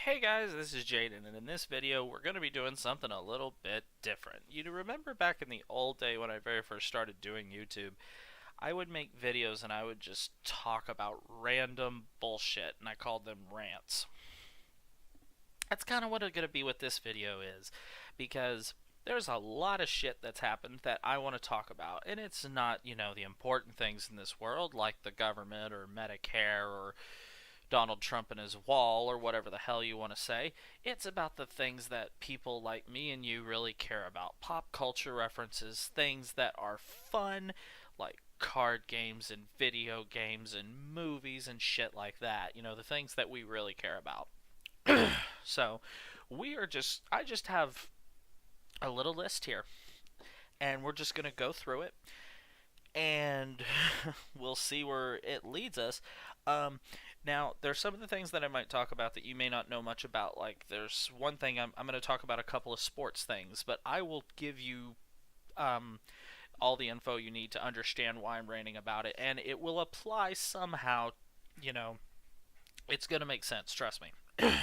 Hey guys, this is Jaden, and in this video we're going to be doing something a little bit different. You remember back in the old day when I very first started doing YouTube, I would make videos and I would just talk about random bullshit, and I called them rants. That's kind of what it's going to be what this video is, because there's a lot of shit that's happened that I want to talk about, and it's not, the important things in this world like the government or Medicare or Donald Trump and his wall, or whatever the hell you want to say. It's about the things that people like me and you really care about. Pop culture references, things that are fun, like card games and video games and movies and shit like that. The things that we really care about. So, I just have a little list here, and we're just going to go through it, and we'll see where it leads us. Now, there's some of the things that I might talk about that you may not know much about. Like, there's one thing I'm going to talk about a couple of sports things, but I will give you all the info you need to understand why I'm ranting about it, and it will apply somehow. You know, it's going to make sense, trust me.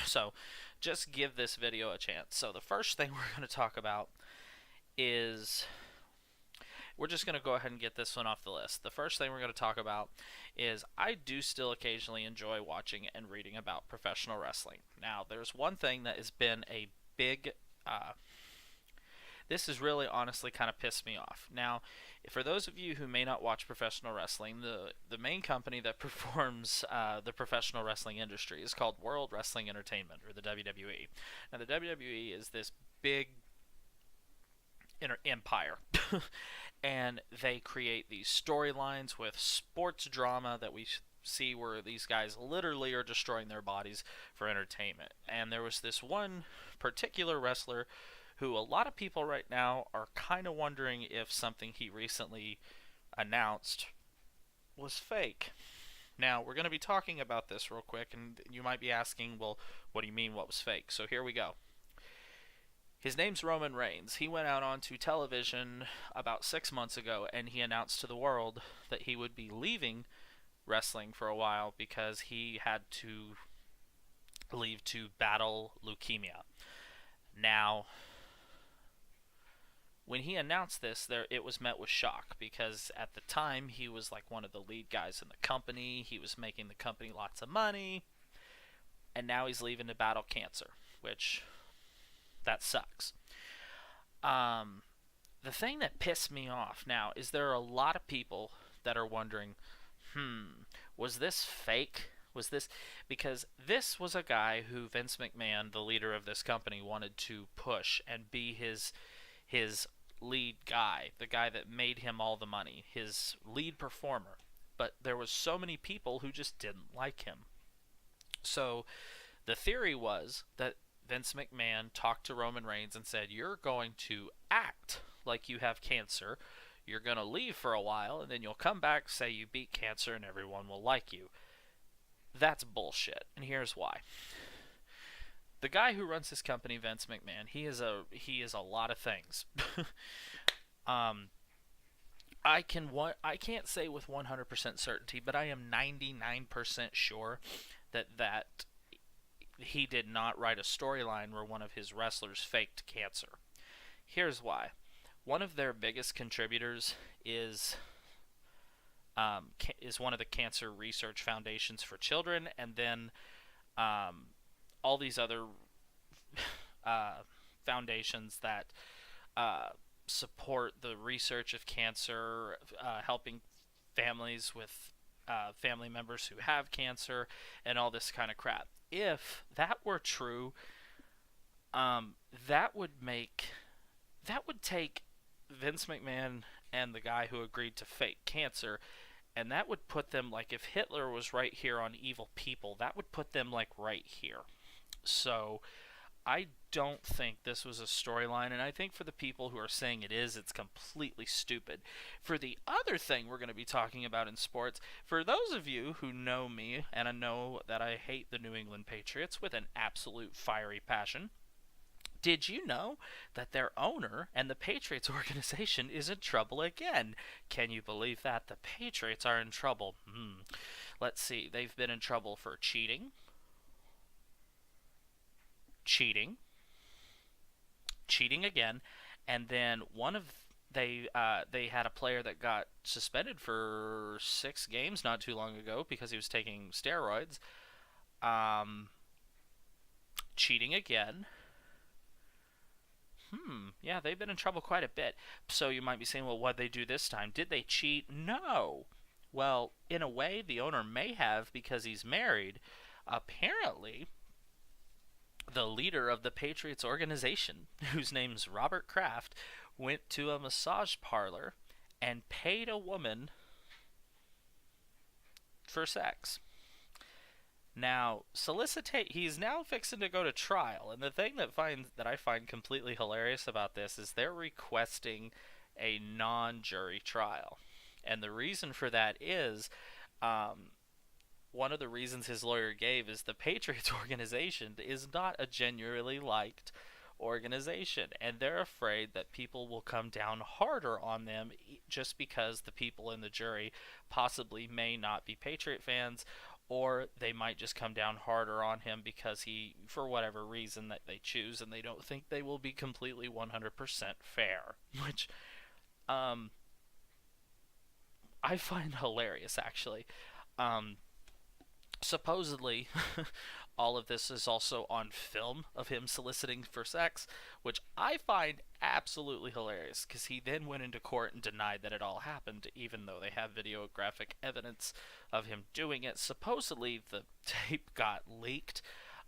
So, just give this video a chance. So, the first thing we're going to talk about is we're just going to go ahead and get this one off the list. The first thing we're going to talk about is I do still occasionally enjoy watching and reading about professional wrestling. Now, there's one thing that has been a big this has really honestly kind of pissed me off. Now, for those of you who may not watch professional wrestling, the main company that performs the professional wrestling industry is called World Wrestling Entertainment, or the WWE. Now, the WWE is this big empire. And they create these storylines with sports drama that we see where these guys literally are destroying their bodies for entertainment. And there was this one particular wrestler who a lot of people right now are kind of wondering if something he recently announced was fake. Now, we're going to be talking about this real quick, and you might be asking, well, what do you mean what was fake? So here we go. His name's Roman Reigns. He went out onto television about 6 months ago, and he announced to the world that he would be leaving wrestling for a while because he had to leave to battle leukemia. Now, when he announced this, it was met with shock because at the time he was like one of the lead guys in the company. He was making the company lots of money, and now he's leaving to battle cancer, which that sucks. The thing that pissed me off now is there are a lot of people that are wondering, was this fake? Was this because this was a guy who Vince McMahon, the leader of this company, wanted to push and be his lead guy, the guy that made him all the money, his lead performer. But there was so many people who just didn't like him. So the theory was that Vince McMahon talked to Roman Reigns and said, you're going to act like you have cancer. You're going to leave for a while, and then you'll come back, say you beat cancer, and everyone will like you. That's bullshit, and here's why. The guy who runs his company, Vince McMahon, he is a lot of things. I can't say with 100% certainty, but I am 99% sure that he did not write a storyline where one of his wrestlers faked cancer. Here's why. One of their biggest contributors is one of the cancer research foundations for children, and then all these other foundations that support the research of cancer, helping families with family members who have cancer, and all this kind of crap. If that were true, that would take Vince McMahon and the guy who agreed to fake cancer, and that would put them, like, if Hitler was right here on Evil People, that would put them, like, right here. So I don't think this was a storyline, and I think for the people who are saying it is, it's completely stupid. For the other thing we're going to be talking about in sports, for those of you who know me, and I know that I hate the New England Patriots with an absolute fiery passion, did you know that their owner and the Patriots organization is in trouble again? Can you believe that? The Patriots are in trouble. Let's see. They've been in trouble for cheating, cheating, cheating again, and then they had a player that got suspended for 6 games not too long ago because he was taking steroids. Um, cheating again. Yeah, they've been in trouble quite a bit. So you might be saying, well, what'd they do this time? Did they cheat? No. Well, in a way, the owner may have because he's married. Apparently, the leader of the Patriots organization, whose name's Robert Kraft, went to a massage parlor and paid a woman for sex. Now, he's now fixing to go to trial, and the thing that I find completely hilarious about this is they're requesting a non-jury trial. And the reason for that is one of the reasons his lawyer gave is the Patriots organization is not a genuinely liked organization, and they're afraid that people will come down harder on them just because the people in the jury possibly may not be Patriot fans, or they might just come down harder on him because he, for whatever reason that they choose, and they don't think they will be completely 100% fair, which I find hilarious, actually. Supposedly, all of this is also on film of him soliciting for sex, which I find absolutely hilarious because he then went into court and denied that it all happened, even though they have videographic evidence of him doing it. Supposedly, the tape got leaked,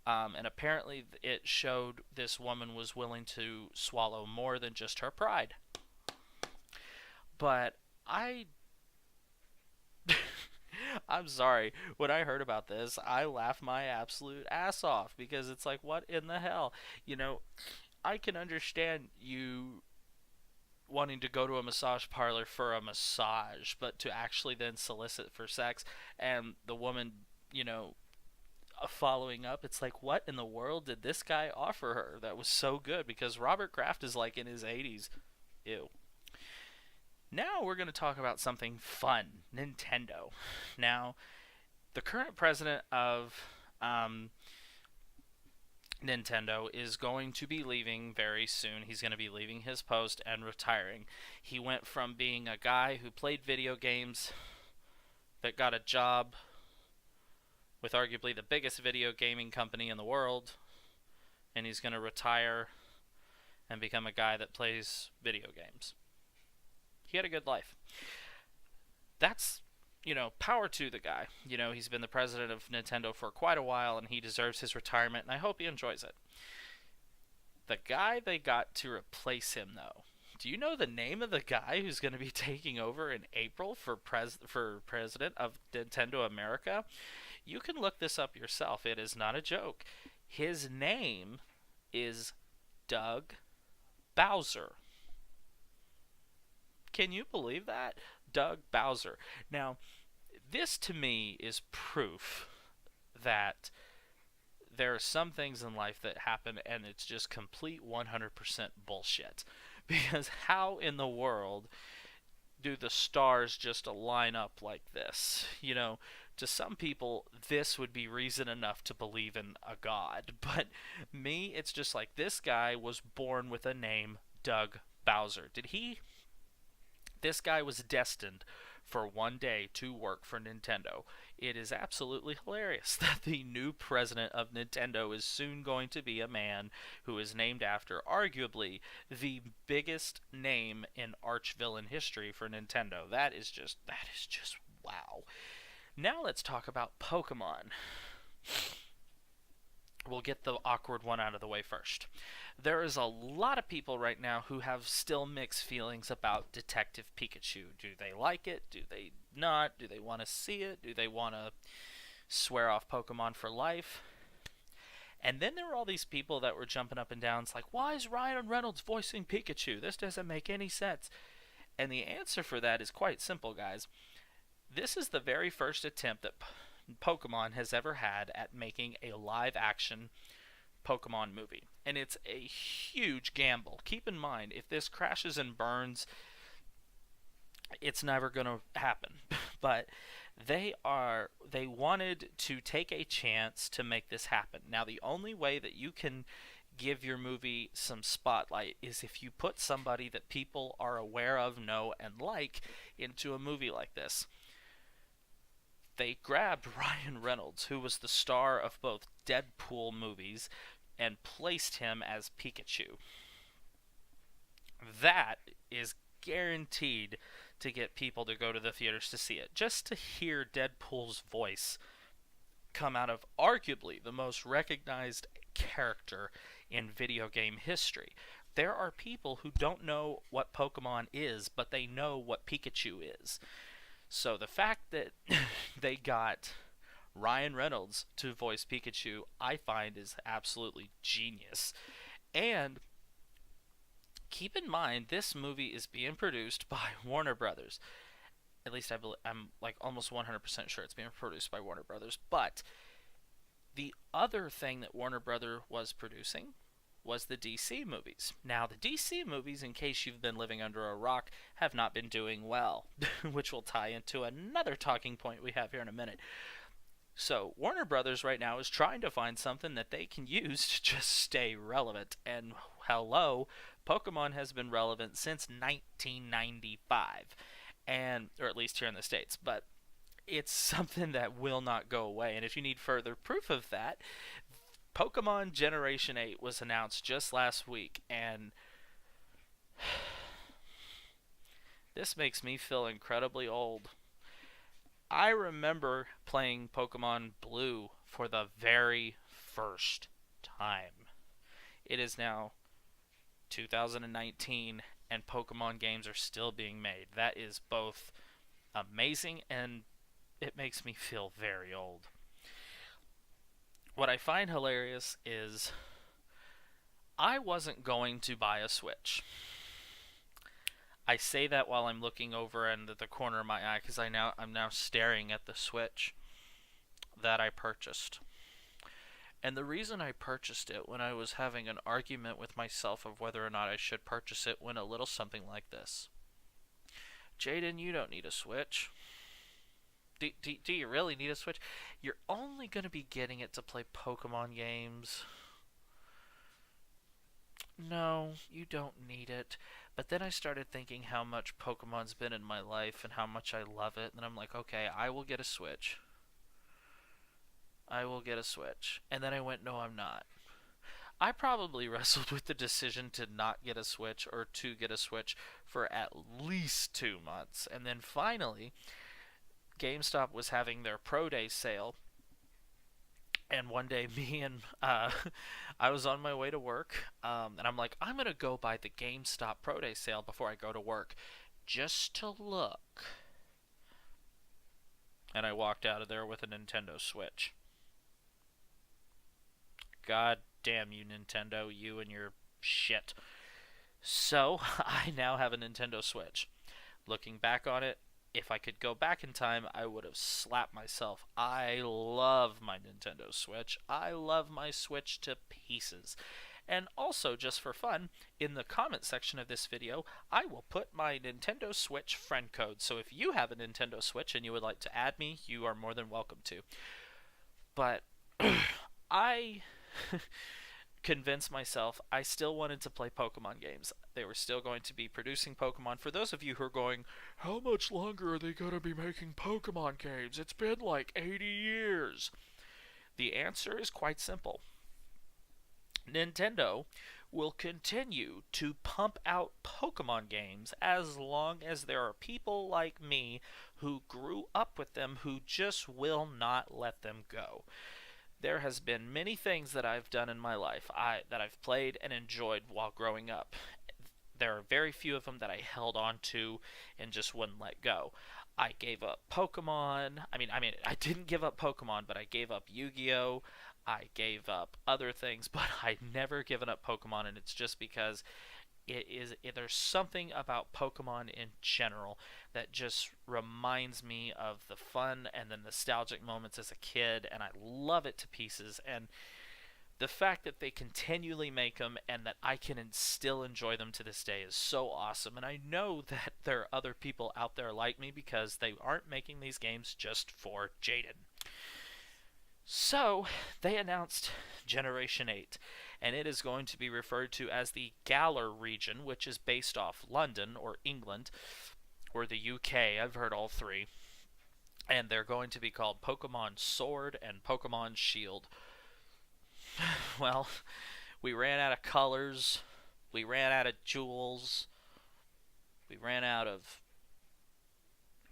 and apparently it showed this woman was willing to swallow more than just her pride. But I'm sorry. When I heard about this, I laughed my absolute ass off because it's like, what in the hell? I can understand you wanting to go to a massage parlor for a massage, but to actually then solicit for sex and the woman, following up, it's like, what in the world did this guy offer her that was so good? Because Robert Kraft is like in his 80s. Ew. Now we're going to talk about something fun, Nintendo. Now, the current president of Nintendo is going to be leaving very soon. He's going to be leaving his post and retiring. He went from being a guy who played video games that got a job with arguably the biggest video gaming company in the world, and he's going to retire and become a guy that plays video games. He had a good life. That's, power to the guy. He's been the president of Nintendo for quite a while, and he deserves his retirement, and I hope he enjoys it. The guy they got to replace him, though. Do you know the name of the guy who's going to be taking over in April for president of Nintendo America? You can look this up yourself. It is not a joke. His name is Doug Bowser. Can you believe that? Doug Bowser. Now, this to me is proof that there are some things in life that happen and it's just complete 100% bullshit. Because how in the world do the stars just line up like this? To some people, this would be reason enough to believe in a god. But me, it's just like, this guy was born with a name, Doug Bowser. This guy was destined for one day to work for Nintendo. It is absolutely hilarious that the new president of Nintendo is soon going to be a man who is named after arguably the biggest name in arch-villain history for Nintendo. That is just wow. Now let's talk about Pokemon. We'll get the awkward one out of the way first. There is a lot of people right now who have still mixed feelings about Detective Pikachu. Do they like it? Do they not? Do they want to see it? Do they want to swear off Pokemon for life? And then there were all these people that were jumping up and down. It's like, why is Ryan Reynolds voicing Pikachu? This doesn't make any sense. And the answer for that is quite simple, guys. This is the very first attempt that Pokemon has ever had at making a live-action Pokemon movie. And it's a huge gamble. Keep in mind, if this crashes and burns, it's never going to happen. But They wanted to take a chance to make this happen. Now, the only way that you can give your movie some spotlight is if you put somebody that people are aware of, know, and like into a movie like this. They grabbed Ryan Reynolds, who was the star of both Deadpool movies, and placed him as Pikachu. That is guaranteed to get people to go to the theaters to see it. Just to hear Deadpool's voice come out of arguably the most recognized character in video game history. There are people who don't know what Pokemon is, but they know what Pikachu is. So the fact that they got Ryan Reynolds to voice Pikachu, I find is absolutely genius. And keep in mind, this movie is being produced by Warner Brothers. At least I'm like almost 100% sure it's being produced by Warner Brothers. But the other thing that Warner Brothers was producing was the DC movies. Now, the DC movies, in case you've been living under a rock, have not been doing well, which will tie into another talking point we have here in a minute. So, Warner Brothers right now is trying to find something that they can use to just stay relevant. And hello, Pokemon has been relevant since 1995, or at least here in the States. But it's something that will not go away. And if you need further proof of that, Pokemon Generation 8 was announced just last week, and this makes me feel incredibly old. I remember playing Pokemon Blue for the very first time. It is now 2019, and Pokemon games are still being made. That is both amazing, and it makes me feel very old. What I find hilarious is I wasn't going to buy a Switch. I say that while I'm looking over into the corner of my eye because I'm now staring at the Switch that I purchased. And the reason I purchased it when I was having an argument with myself of whether or not I should purchase it went a little something like this. Jaden, you don't need a Switch. Do you really need a Switch? You're only going to be getting it to play Pokemon games. No, you don't need it. But then I started thinking how much Pokemon's been in my life and how much I love it. And I'm like, okay, I will get a Switch. I will get a Switch. And then I went, no, I'm not. I probably wrestled with the decision to not get a Switch or to get a Switch for at least 2 months. And then finally, GameStop was having their Pro Day sale, and one day I was on my way to work, and I'm like, I'm gonna go by the GameStop Pro Day sale before I go to work, just to look. And I walked out of there with a Nintendo Switch. God damn you, Nintendo, you and your shit. So, I now have a Nintendo Switch. Looking back on it, if I could go back in time, I would have slapped myself. I love my Nintendo Switch. I love my Switch to pieces. And also, just for fun, in the comment section of this video, I will put my Nintendo Switch friend code. So if you have a Nintendo Switch and you would like to add me, you are more than welcome to. But I convinced myself I still wanted to play Pokemon games. They were still going to be producing Pokemon. For those of you who are going, how much longer are they going to be making Pokemon games? It's been like 80 years. The answer is quite simple. Nintendo will continue to pump out Pokemon games as long as there are people like me who grew up with them who just will not let them go. There has been many things that I've done in my life that I've played and enjoyed while growing up. There are very few of them that I held on to and just wouldn't let go. I gave up Pokemon. I mean, I didn't give up Pokemon, but I gave up Yu-Gi-Oh! I gave up other things, but I've never given up Pokemon, and it's just because there's something about Pokemon in general that just reminds me of the fun and the nostalgic moments as a kid, and I love it to pieces. And The fact that they continually make them and that I can still enjoy them to this day is so awesome. And I know that there are other people out there like me because they aren't making these games just for Jaden. So, they announced Generation 8, and it is going to be referred to as the Galar region, which is based off London or England or the UK. I've heard all three. And they're going to be called Pokemon Sword and Pokemon Shield. Well, we ran out of colors, we ran out of jewels, we ran out of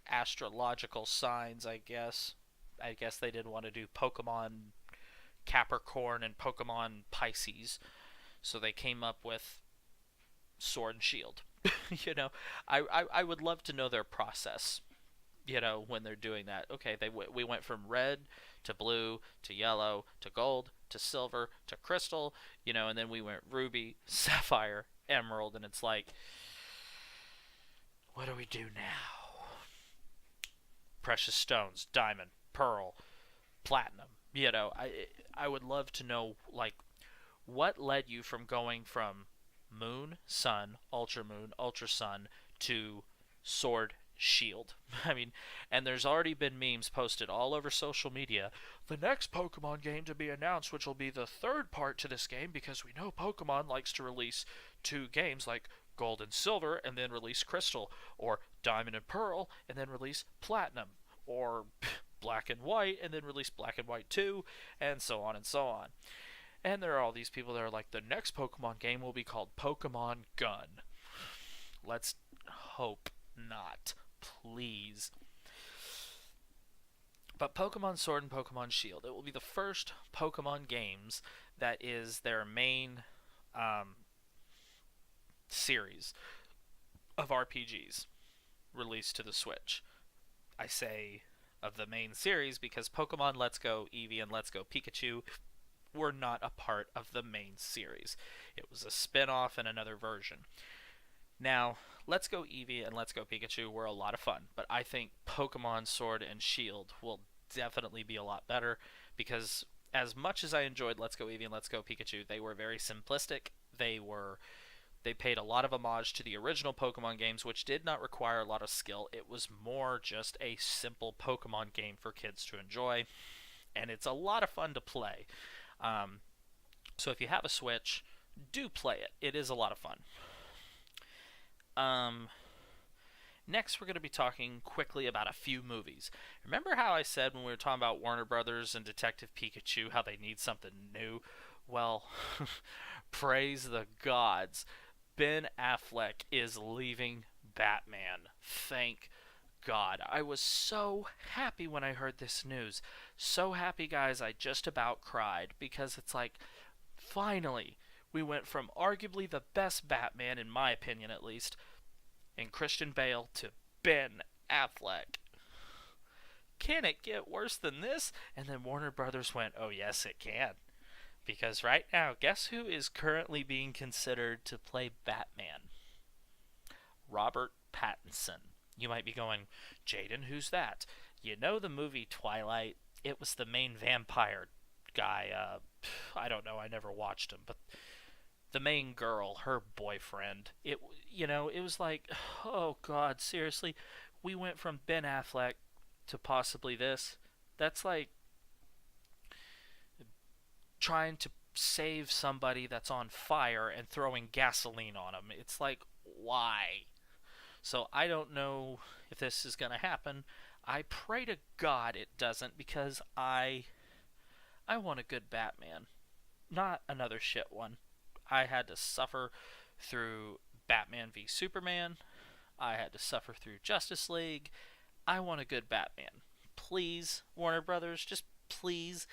astrological signs, I guess. I guess they didn't want to do Pokemon Capricorn and Pokemon Pisces, so they came up with Sword and Shield. You know, I would love to know their process, you know, when they're doing that. Okay, we went from red to blue to yellow to gold to silver to crystal, you know, and then we went ruby, sapphire, emerald, and it's like, what do we do now? Precious stones, diamond, pearl, platinum. You know, I would love to know, like, what led you from going from moon, sun, ultra moon, ultra sun to sword, shield. I mean, and there's already been memes posted all over social media. The next Pokemon game to be announced, which will be the third part to this game, because we know Pokemon likes to release 2 games like Gold and Silver and then release Crystal, or Diamond and Pearl and then release Platinum, or Black and White and then release Black and White 2, and so on and so on. And there are all these people that are like, the next Pokemon game will be called Pokemon Gun. Let's hope not. Please. But Pokemon Sword and Pokemon Shield, it will be the first Pokemon games that is their main series of RPGs released to the Switch. I say of the main series because Pokemon Let's Go Eevee and Let's Go Pikachu were not a part of the main series. It was a spin-off and another version. Now, Let's Go Eevee and Let's Go Pikachu were a lot of fun, but I think Pokemon Sword and Shield will definitely be a lot better because as much as I enjoyed Let's Go Eevee and Let's Go Pikachu, they were very simplistic. They paid a lot of homage to the original Pokemon games, which did not require a lot of skill. It was more just a simple Pokemon game for kids to enjoy, and it's a lot of fun to play. So if you have a Switch, do play it. It is a lot of fun. Next, we're going to be talking quickly about a few movies. Remember how I said when we were talking about Warner Brothers and Detective Pikachu how they need something new? Well, praise the gods. Ben Affleck is leaving Batman. Thank God. I was so happy when I heard this news. So happy, guys, I just about cried because it's like, finally, we went from arguably the best Batman, in my opinion at least, in Christian Bale to Ben Affleck. Can it get worse than this? And then Warner Brothers went, oh yes it can. Because right now, guess who is currently being considered to play Batman? Robert Pattinson. You might be going, Jaden, who's that? You know the movie Twilight? It was the main vampire guy. I don't know, I never watched him, but the main girl, her boyfriend, it was like, oh God, seriously? We went from Ben Affleck to possibly this? That's like trying to save somebody that's on fire and throwing gasoline on them. It's like, why? So I don't know if this is going to happen. I pray to God it doesn't because I want a good Batman, not another shit one. I had to suffer through Batman v Superman. I had to suffer through Justice League. I want a good Batman. Please, Warner Brothers, just please.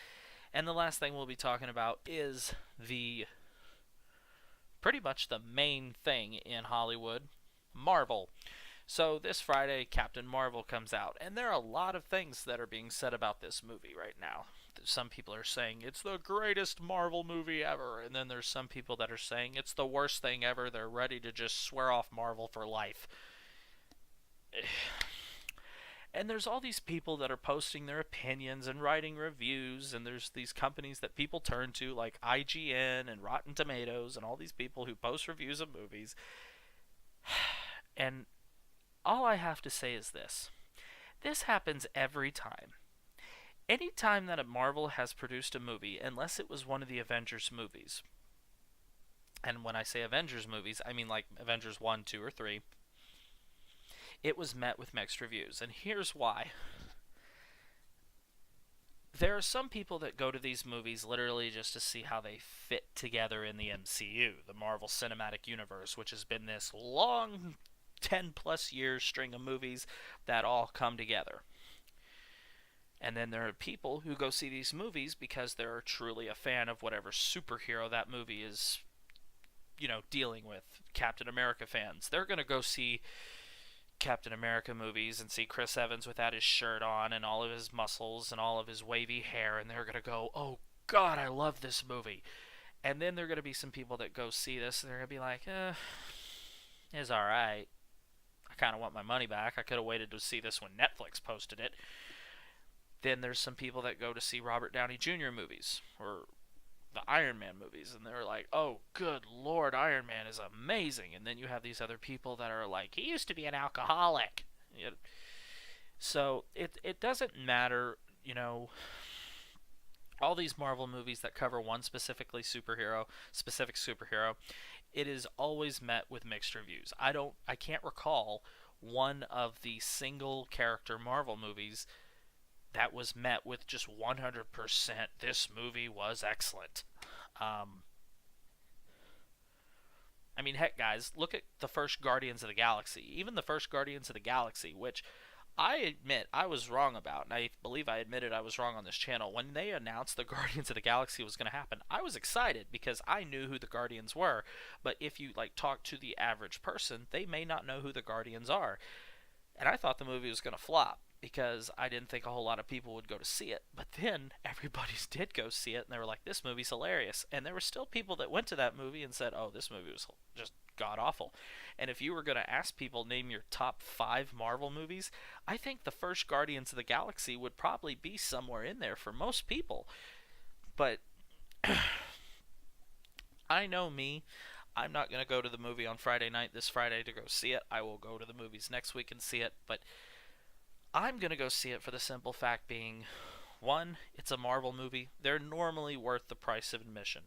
And the last thing we'll be talking about is pretty much the main thing in Hollywood, Marvel. So this Friday, Captain Marvel comes out, and there are a lot of things that are being said about this movie right now. Some people are saying it's the greatest Marvel movie ever, and then there's some people that are saying it's the worst thing ever. They're ready to just swear off Marvel for life. And there's all these people that are posting their opinions and writing reviews, and there's these companies that people turn to like IGN and Rotten Tomatoes and all these people who post reviews of movies. And all I have to say is this. This happens every time. Any time that a Marvel has produced a movie, unless it was one of the Avengers movies, and when I say Avengers movies, I mean like Avengers 1, 2, or 3, it was met with mixed reviews. And here's why. There are some people that go to these movies literally just to see how they fit together in the MCU, the Marvel Cinematic Universe, which has been this long 10 plus years string of movies that all come together. And then there are people who go see these movies because they're truly a fan of whatever superhero that movie is, dealing with. Captain America fans, they're going to go see Captain America movies and see Chris Evans without his shirt on and all of his muscles and all of his wavy hair, and they're going to go, oh God, I love this movie. And then there are going to be some people that go see this and they're going to be like, it's alright. I kind of want my money back. I could have waited to see this when Netflix posted it. Then there's some people that go to see Robert Downey Jr. movies or the Iron Man movies, and they're like, oh, good Lord, Iron Man is amazing. And then you have these other people that are like, he used to be an alcoholic. So it doesn't matter, all these Marvel movies that cover one specific superhero, it is always met with mixed reviews. I can't recall one of the single character Marvel movies that was met with just 100%, this movie was excellent. I mean, heck, guys, look at the first Guardians of the Galaxy. Even the first Guardians of the Galaxy, which I admit I was wrong about, and I believe I admitted I was wrong on this channel. When they announced the Guardians of the Galaxy was going to happen, I was excited because I knew who the Guardians were. But if you talk to the average person, they may not know who the Guardians are. And I thought the movie was going to flop because I didn't think a whole lot of people would go to see it. But then everybody did go see it, and they were like, this movie's hilarious. And there were still people that went to that movie and said, oh, this movie was just god-awful. And if you were going to ask people, name your top 5 Marvel movies, I think the first Guardians of the Galaxy would probably be somewhere in there for most people. But I know me. I'm not going to go to the movie on Friday night this Friday to go see it. I will go to the movies next week and see it. But I'm going to go see it for the simple fact being, 1, it's a Marvel movie. They're normally worth the price of admission.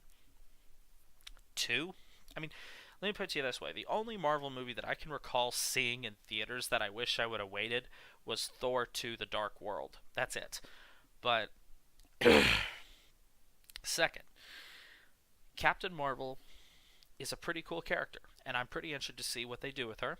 2, let me put it to you this way. The only Marvel movie that I can recall seeing in theaters that I wish I would have waited was Thor 2: The Dark World. That's it. But, second, Captain Marvel is a pretty cool character, and I'm pretty interested to see what they do with her.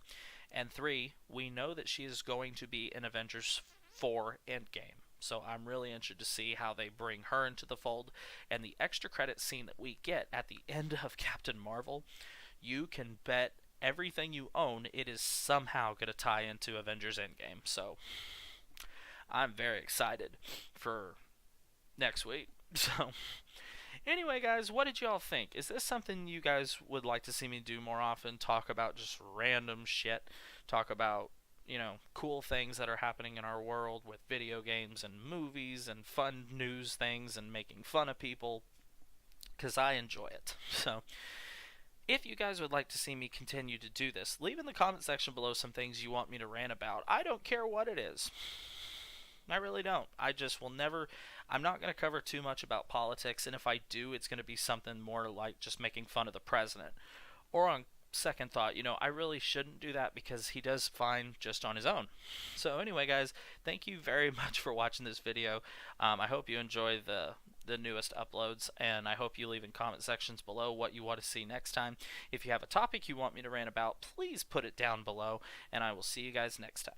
And 3, we know that she is going to be in Avengers 4 Endgame. So I'm really interested to see how they bring her into the fold. And the extra credit scene that we get at the end of Captain Marvel, you can bet everything you own it is somehow going to tie into Avengers Endgame. So I'm very excited for next week. So anyway, guys, what did y'all think? Is this something you guys would like to see me do more often? Talk about just random shit. Talk about, cool things that are happening in our world with video games and movies and fun news things and making fun of people. Because I enjoy it. So if you guys would like to see me continue to do this, leave in the comment section below some things you want me to rant about. I don't care what it is. I really don't. I just will never... I'm not going to cover too much about politics, and if I do, it's going to be something more like just making fun of the president. Or on second thought, I really shouldn't do that because he does fine just on his own. So anyway, guys, thank you very much for watching this video. I hope you enjoy the newest uploads, and I hope you leave in comment sections below what you want to see next time. If you have a topic you want me to rant about, please put it down below, and I will see you guys next time.